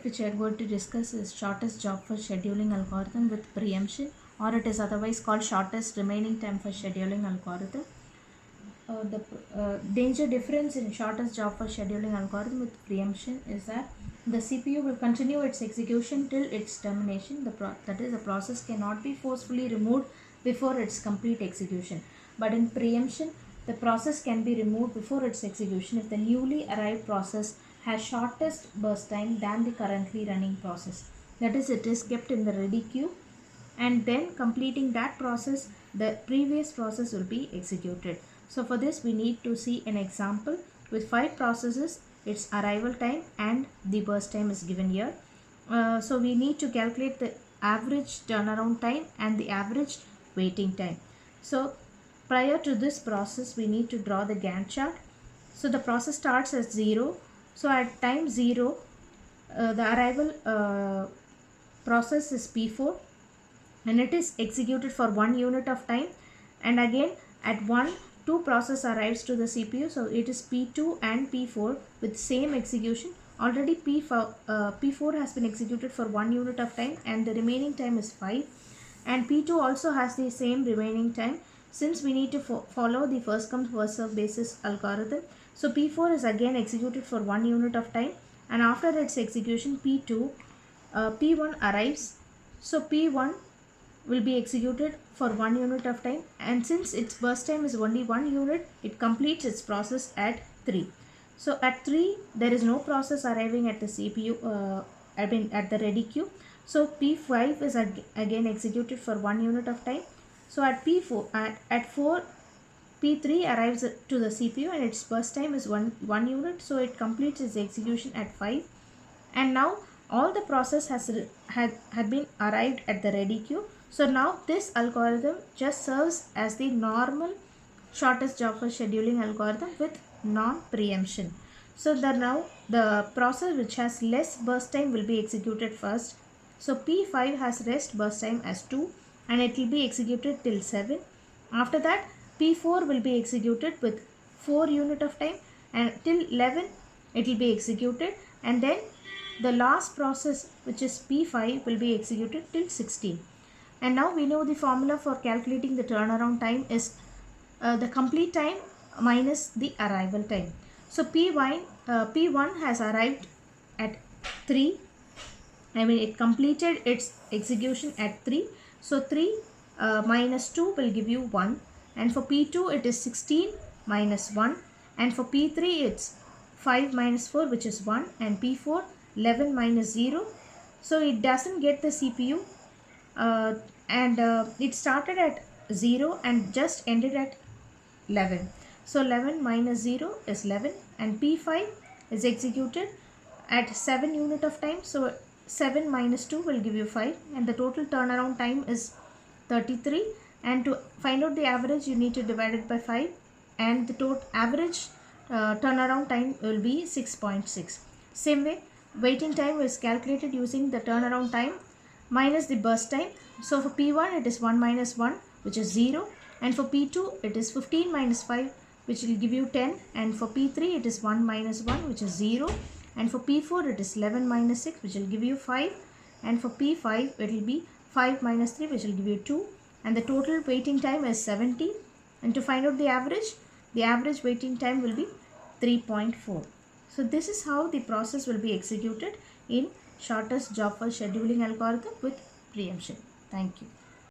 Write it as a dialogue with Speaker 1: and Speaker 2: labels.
Speaker 1: which I am going to discuss is shortest job for scheduling algorithm with preemption, or it is otherwise called shortest remaining time for scheduling algorithm. The danger difference in shortest job for scheduling algorithm with preemption is that the CPU will continue its execution till its termination. That is, the process cannot be forcefully removed before its complete execution. But in preemption, the process can be removed before its execution if the newly arrived process has shortest burst time than the currently running process. That is, it is kept in the ready queue, and then completing that process, the previous process will be executed. So for this we need to see an example with 5 processes, its arrival time and the burst time is given here. So we need to calculate the average turnaround time and the average waiting time. So prior to this process we need to draw the Gantt chart. So the process starts at 0. So at time 0 the arrival process is P4 and it is executed for 1 unit of time, and again at 1 two process arrives to the CPU, so it is P2 and P4 with same execution. Already P4 has been executed for 1 unit of time and the remaining time is 5, and P2 also has the same remaining time. Since we need to follow the first come first serve basis algorithm, so P4 is again executed for 1 unit of time, and after its execution P1 arrives. So P1 will be executed for 1 unit of time, and since its burst time is only 1 unit, it completes its process at 3. So at 3 there is no process arriving at the CPU, at the ready queue. So P5 is again executed for 1 unit of time. So at P4 at 4 P3 arrives to the CPU and its burst time is 1 unit, so it completes its execution at 5. And now all the process had been arrived at the ready queue. So now this algorithm just serves as the normal shortest job for scheduling algorithm with non-preemption. So now the process which has less burst time will be executed first. So P5 has rest burst time as 2 and it will be executed till 7. After that P4 will be executed with 4 unit of time and till 11 it will be executed, and then the last process, which is P5, will be executed till 16. And now we know the formula for calculating the turnaround time is the complete time minus the arrival time. So P1 has arrived at 3. It completed its execution at 3. So 3 minus 2 will give you 1. And for P2 it is 16 minus 1. And for P3 it's 5 minus 4, which is 1. And P4 11 minus 0. So it doesn't get the CPU, and it started at 0 and just ended at 11. So 11 minus 0 is 11, and P5 is executed at 7 unit of time. So 7 minus 2 will give you 5, and the total turnaround time is 33. And to find out the average you need to divide it by 5, and the total average turnaround time will be 6.6. Same way, waiting time is calculated using the turnaround time minus the burst time. So for P1 it is 1 minus 1, which is 0, and for P2 it is 15 minus 5, which will give you 10, and for P3 it is 1 minus 1, which is 0, and for P4 it is 11 minus 6, which will give you 5, and for P5 it will be 5 minus 3, which will give you 2, and the total waiting time is 70. And to find out the average waiting time will be 3.4. So this is how the process will be executed in shortest job for scheduling algorithm with preemption. Thank you.